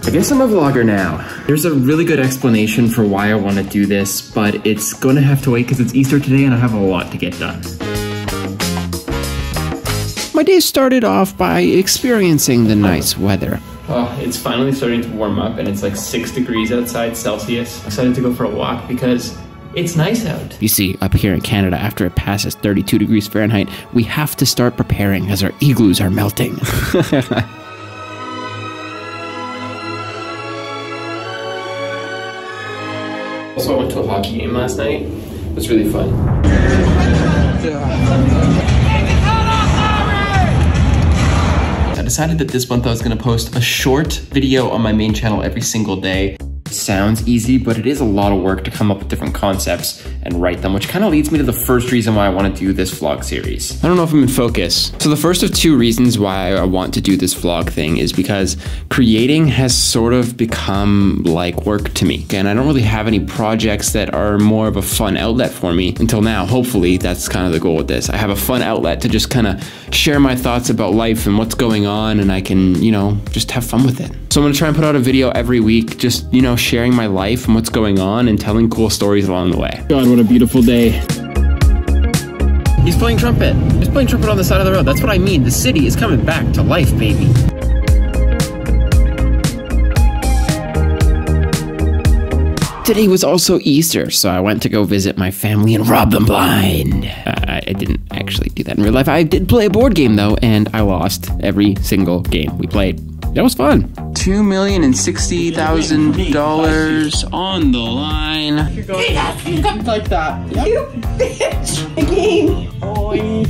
I guess I'm a vlogger now. There's a really good explanation for why I want to do this, but it's gonna have to wait because it's Easter today and I have a lot to get done. My day started off by experiencing the nice weather. Oh, it's finally starting to warm up and it's like 6 degrees outside Celsius. I'm excited to go for a walk because it's nice out. You see, up here in Canada, after it passes 32 degrees Fahrenheit, we have to start preparing as our igloos are melting. Also, I went to a hockey game last night. It was really fun. I decided that this month I was gonna post a short video on my main channel every single day. It sounds easy, but it is a lot of work to come up with different concepts and write them, which kind of leads me to the first reason why I want to do this vlog series. I don't know if I'm in focus. So the first of 2 reasons why I want to do this vlog thing is because creating has sort of become like work to me. And I don't really have any projects that are more of a fun outlet for me until now. Hopefully that's kind of the goal with this. I have a fun outlet to just kind of share my thoughts about life and what's going on, and I can, you know, just have fun with it. So I'm gonna try and put out a video every week, just, you know, sharing my life and what's going on and telling cool stories along the way. God, what a beautiful day. He's playing trumpet. He's playing trumpet on the side of the road. That's what I mean. The city is coming back to life, baby. Today was also Easter, so I went to go visit my family and rob them blind. I didn't actually do that in real life. I did play a board game though, and I lost every single game we played. That was fun. $2,060,000 on the line. Like that. Yep. You bitch. Again.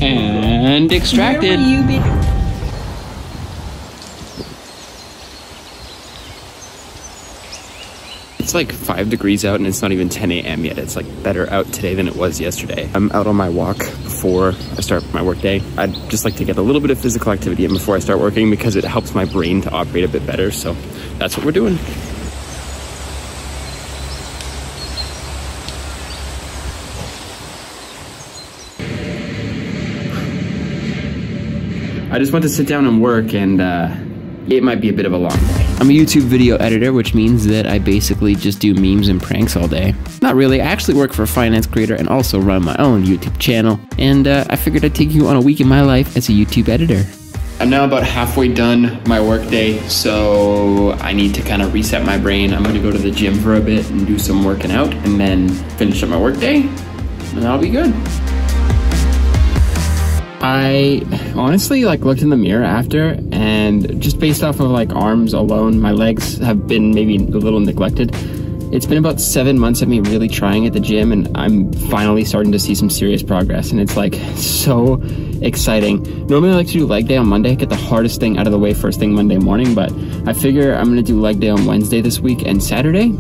And extracted. Where were you, It's like 5 degrees out and it's not even 10 a.m. yet. It's like better out today than it was yesterday. I'm out on my walk before I start my work day. I'd just like to get a little bit of physical activity in before I start working because it helps my brain to operate a bit better. So that's what we're doing. I just went to sit down and work, and it might be a bit of a long day. I'm a YouTube video editor, which means that I basically just do memes and pranks all day. Not really, I actually work for a finance creator and also run my own YouTube channel. And I figured I'd take you on a week in my life as a YouTube editor. I'm now about halfway done my work day, so I need to kind of reset my brain. I'm gonna go to the gym for a bit and do some working out and then finish up my work day, and that'll be good. I honestly looked in the mirror after, and just based off of arms alone, my legs have been maybe a little neglected. It's been about 7 months of me really trying at the gym, and I'm finally starting to see some serious progress, and it's so exciting. Normally I like to do leg day on Monday, get the hardest thing out of the way first thing Monday morning, but I figure I'm gonna do leg day on Wednesday this week and Saturday,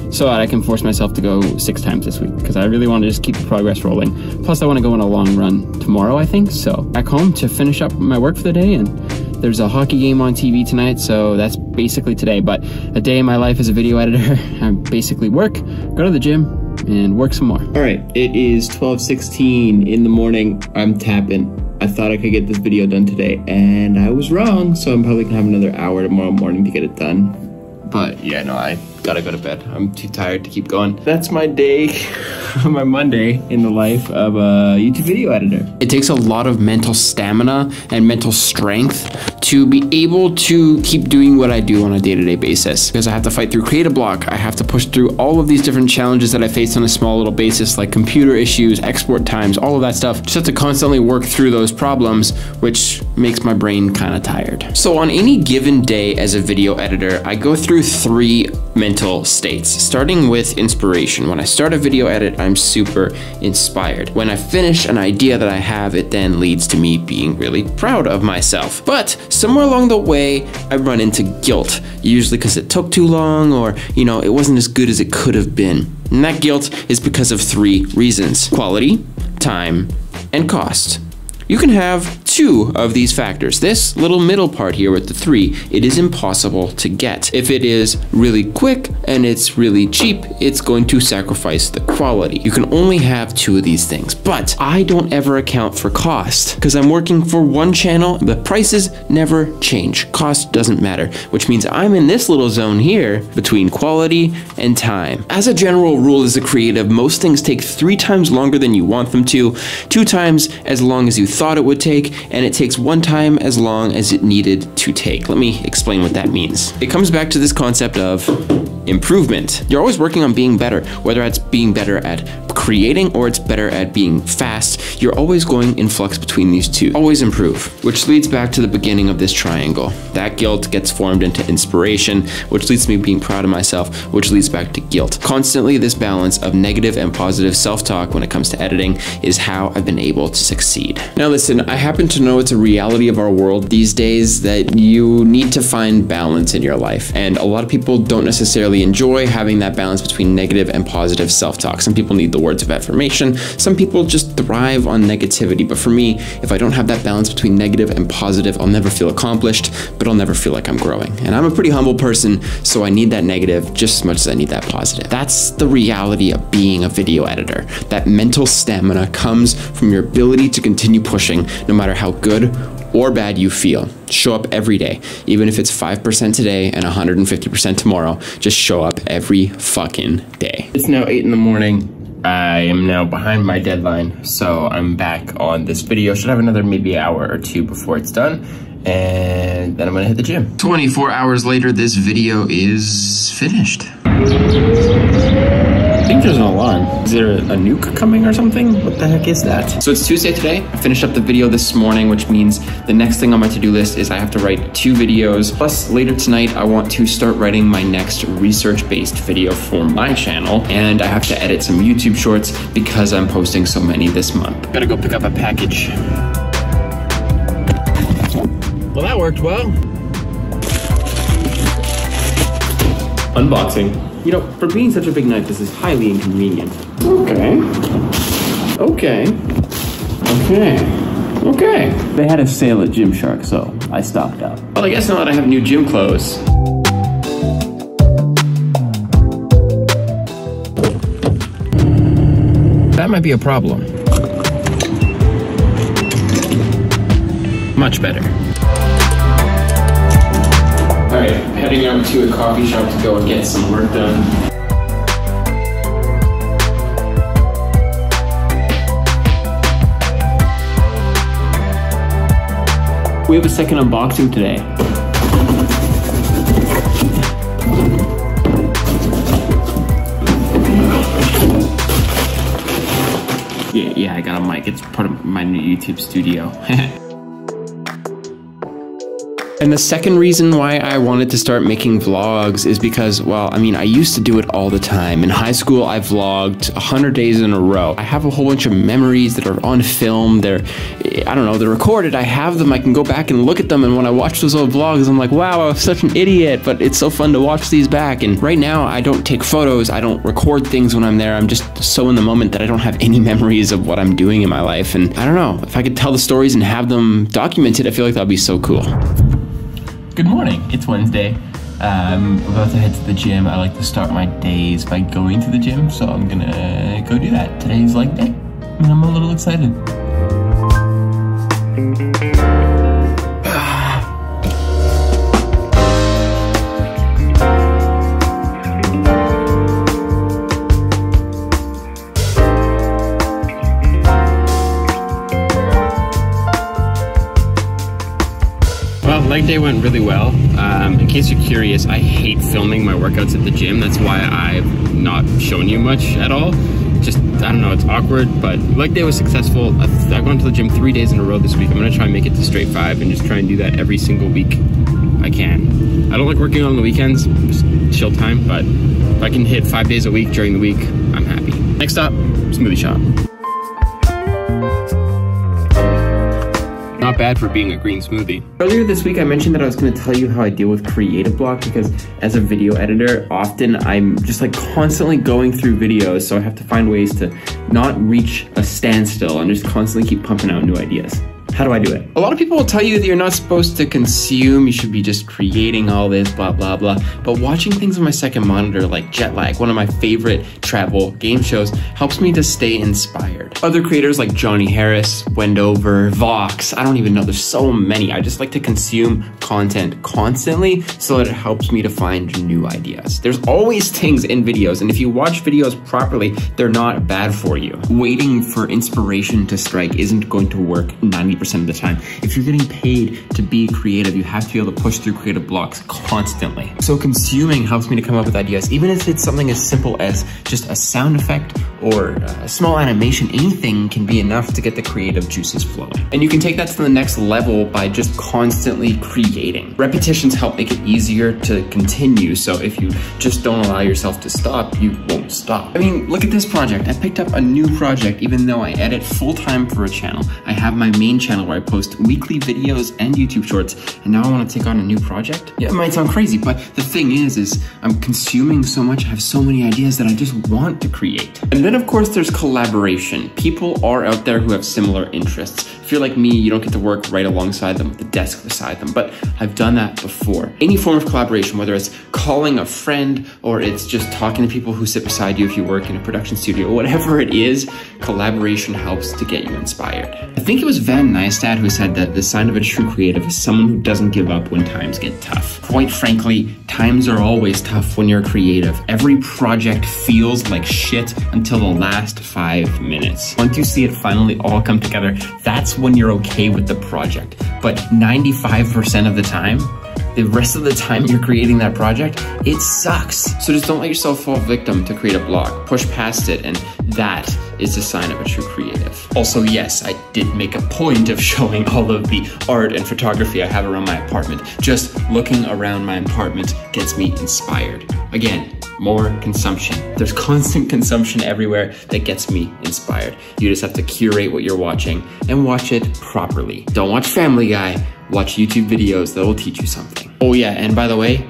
so I can force myself to go 6 times this week, because I really want to just keep the progress rolling. Plus I want to go on a long run tomorrow, I think, so back home to finish up my work for the day, and there's a hockey game on TV tonight, so that's basically today. But a day in my life as a video editor, I basically work, go to the gym, and work some more. All right, it is 12:16 in the morning. I'm tapping. I thought I could get this video done today, and I was wrong, so I'm probably gonna have another hour tomorrow morning to get it done. But yeah, no, I gotta go to bed. I'm too tired to keep going. That's my day, my Monday in the life of a YouTube video editor. It takes a lot of mental stamina and mental strength to be able to keep doing what I do on a day-to-day basis, because I have to fight through creative block. I have to push through all of these different challenges that I face on a small little basis, like computer issues, export times, all of that stuff. Just have to constantly work through those problems, which makes my brain kind of tired. So on any given day as a video editor, I go through 3 mental states, starting with inspiration. When I start a video edit, I'm super inspired. When I finish an idea that I have, it then leads to me being really proud of myself. But somewhere along the way, I run into guilt, usually because it took too long, or, you know, it wasn't as good as it could have been. And that guilt is because of 3 reasons: quality, time, and cost. you can have 2 of these factors. This little middle part here with the 3, it is impossible to get. If it is really quick and it's really cheap, it's going to sacrifice the quality. You can only have 2 of these things, but I don't ever account for cost because I'm working for one channel. The prices never change. Cost doesn't matter, which means I'm in this little zone here between quality and time. As a general rule, as a creative, most things take 3 times longer than you want them to, 2 times as long as you thought it would take, and it takes 1 time as long as it needed to take. Let me explain what that means. It comes back to this concept of improvement. You're always working on being better, whether that's being better at creating or it's better at being fast. You're always going in flux between these 2. Always improve, which leads back to the beginning of this triangle. That guilt gets formed into inspiration, which leads to me being proud of myself, which leads back to guilt. Constantly, this balance of negative and positive self-talk when it comes to editing is how I've been able to succeed. Now listen, I happen to know it's a reality of our world these days that you need to find balance in your life. And a lot of people don't necessarily enjoy having that balance between negative and positive self-talk. Some people need the words of affirmation. Some people just thrive on negativity. But for me, if I don't have that balance between negative and positive, I'll never feel accomplished, but I'll never feel like I'm growing. And I'm a pretty humble person, so I need that negative just as much as I need that positive. That's the reality of being a video editor. That mental stamina comes from your ability to continue pushing no matter how good or bad you feel. Show up every day. Even if it's 5% today and 150% tomorrow, just show up every fucking day. It's now 8 in the morning. I am now behind my deadline, so I'm back on this video. Should have another maybe hour or 2 before it's done, and then I'm gonna hit the gym. 24 hours later, this video is finished. I think there's an alarm. Is there a nuke coming or something? What the heck is that? So it's Tuesday today. I finished up the video this morning, which means the next thing on my to-do list is I have to write 2 videos. Plus later tonight, I want to start writing my next research-based video for my channel. And I have to edit some YouTube shorts because I'm posting so many this month. Gotta go pick up a package. Well, that worked well. Unboxing. You know, for being such a big knife, this is highly inconvenient. Okay. Okay. Okay. Okay. They had a sale at Gymshark, so I stocked up. Well, I guess now that I have new gym clothes. That might be a problem. Much better. All right, heading out to a coffee shop to go and get some work done. We have a second unboxing today. Yeah, I got a mic. It's part of my new YouTube studio. And the second reason why I wanted to start making vlogs is because, well, I mean, I used to do it all the time. In high school, I vlogged 100 days in a row. I have a whole bunch of memories that are on film. They're, I don't know, they're recorded. I have them. I can go back and look at them. And when I watch those old vlogs, I'm like, wow, I was such an idiot, but it's so fun to watch these back. And right now, I don't take photos. I don't record things when I'm there. I'm just so in the moment that I don't have any memories of what I'm doing in my life. And I don't know, if I could tell the stories and have them documented, I feel like that'd be so cool. Good morning, it's Wednesday. I'm about to head to the gym. I like to start my days by going to the gym, so I'm gonna go do that. Today's leg day, and I'm a little excited. Leg day went really well. In case you're curious, I hate filming my workouts at the gym. That's why I've not shown you much at all. Just, I don't know, it's awkward, but leg day was successful. I've gone to the gym 3 days in a row this week. I'm gonna try and make it to straight 5 and just try and do that every single week I can. I don't like working on the weekends, just chill time, but if I can hit 5 days a week during the week, I'm happy. Next up, smoothie shop. Not bad for being a green smoothie. Earlier this week, I mentioned that I was going to tell you how I deal with creative block because as a video editor, often I'm just like constantly going through videos, so I have to find ways to not reach a standstill and just constantly keep pumping out new ideas. How do I do it? A lot of people will tell you that you're not supposed to consume, you should be just creating all this, blah, blah, blah. But watching things on my second monitor, like Jet Lag, one of my favorite travel game shows, helps me to stay inspired. Other creators like Johnny Harris, Wendover, Vox, I don't even know, there's so many. I just like to consume content constantly so that it helps me to find new ideas. There's always things in videos, and if you watch videos properly, they're not bad for you. Waiting for inspiration to strike isn't going to work 90% of the time. If you're getting paid to be creative, you have to be able to push through creative blocks constantly. So consuming helps me to come up with ideas, even if it's something as simple as just a sound effect or a small animation. Anything can be enough to get the creative juices flowing. And you can take that to the next level by just constantly creating. Repetitions help make it easier to continue, so if you just don't allow yourself to stop, you won't stop. I mean, look at this project. I picked up a new project even though I edit full-time for a channel. I have my main channel where I post weekly videos and YouTube shorts, and now I want to take on a new project? Yeah, it might sound crazy, but the thing is I'm consuming so much, I have so many ideas that I just want to create. And then of course there's collaboration. People are out there who have similar interests. If you're like me, you don't get to work right alongside them with the desk beside them, but I've done that before. Any form of collaboration, whether it's calling a friend or it's just talking to people who sit beside you if you work in a production studio, whatever it is, collaboration helps to get you inspired. I think it was Van Neistat who said that the sign of a true creative is someone who doesn't give up when times get tough. Quite frankly, times are always tough when you're creative. Every project feels like shit until the last 5 minutes. Once you see it finally all come together, that's when you're okay with the project. But 95% of the time, the rest of the time you're creating that project, it sucks. So just don't let yourself fall victim to create a block. Push past it, and that is a sign of a true creative. Also, yes, I did make a point of showing all of the art and photography I have around my apartment. Just looking around my apartment gets me inspired. Again, more consumption. There's constant consumption everywhere that gets me inspired. You just have to curate what you're watching and watch it properly. Don't watch Family Guy, watch YouTube videos that will teach you something. Oh yeah, and by the way,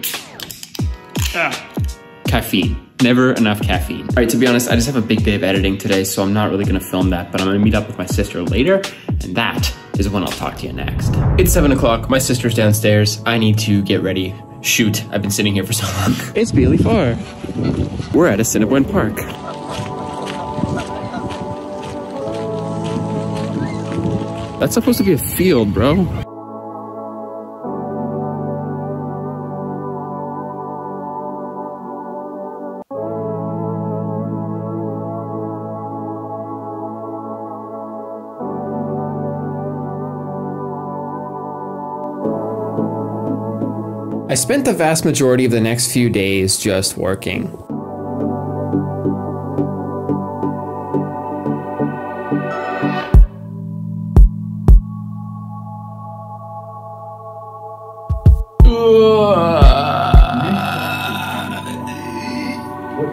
caffeine. Never enough caffeine. All right, to be honest, I just have a big day of editing today, so I'm not really gonna film that, but I'm gonna meet up with my sister later, and that is when I'll talk to you next. It's 7 o'clock, my sister's downstairs. I need to get ready. Shoot, I've been sitting here for so long. It's really far. We're at Assiniboine Park. That's supposed to be a field, bro. I spent the vast majority of the next few days just working.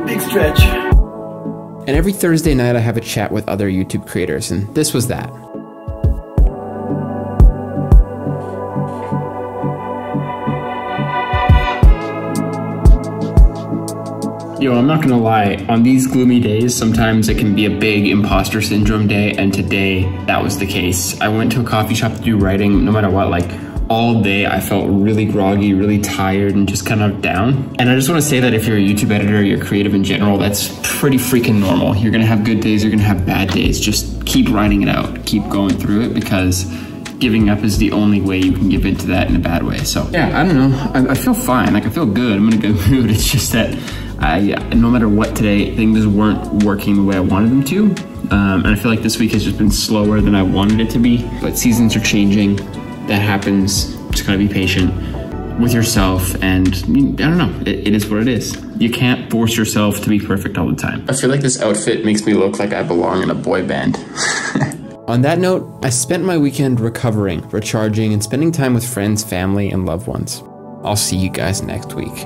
Big stretch. And every Thursday night I have a chat with other YouTube creators, and this was that. Yo, I'm not gonna lie, on these gloomy days, sometimes it can be a big imposter syndrome day, and today, that was the case. I went to a coffee shop to do writing, no matter what, like, all day I felt really groggy, really tired, and just kind of down. And I just wanna say that if you're a YouTube editor, you're creative in general, that's pretty freaking normal. You're gonna have good days, you're gonna have bad days. Just keep writing it out, keep going through it, because giving up is the only way you can give into that in a bad way. So yeah, I don't know, I feel fine, like I feel good, I'm in a good mood. It's just that no matter what today, things weren't working the way I wanted them to. And I feel like this week has just been slower than I wanted it to be. But seasons are changing, that happens. Just gotta be patient with yourself, and I don't know, it is what it is. You can't force yourself to be perfect all the time. I feel like this outfit makes me look like I belong in a boy band. On that note, I spent my weekend recovering, recharging, and spending time with friends, family, and loved ones. I'll see you guys next week.